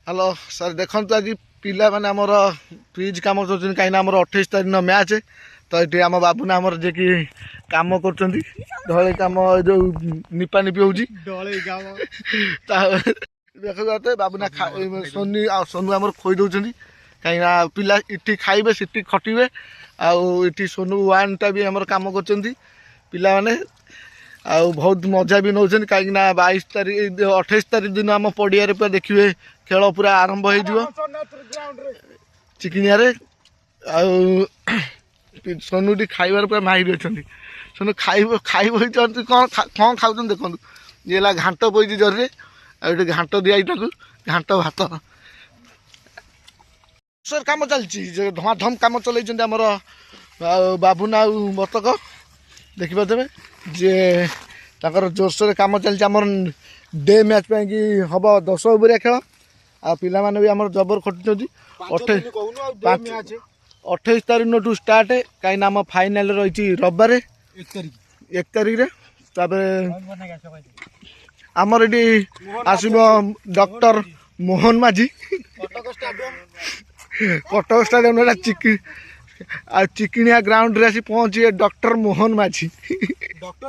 hello sir देखु आज पिला माने आमर फ्रिज कम कर कहीं आम 28 तारीख मैच तो ये आम बाबूना आमर जे कि कम कर ढले कम जो निपा निपी हो देखो बाबूना सोनी सोनू आमर खोई दौरान कहीं पिला इटी खाइबे सीटी खटिबे आठी सोनू वन टा भी आमर कम कर पिला माने बहुत मजा भी नौ कहीं 22 तारीख 28 तारीख दिन आम पड़िया पूरा देखिए खेल पूरा आरंभ हो चिकिनिया सोनू टी खाइबार पूरा माहिर अच्छा सोनू खाइब कौन कौन खाऊ देखो ये घाट पड़ी जरी आटे घाट दिखाई घाट भात सर कम चलती धमाधम कम चल बाबुना बतक देखिपे जे जोरसोर कम चलती आम डे मैच पे हम 10 ओवरिया खेल आ पिला माने भी आम जबर खटुच्च 28 तारीख टू स्टार्ट कहीं आम फाइनाल रही रविवार 1 तारीख आमर ये आसब डॉक्टर मोहन माझी कटक स्टाडियम चिकिनिया ग्राउंड रे आसी पहुंचे डॉक्टर मोहन माझी डॉक्टर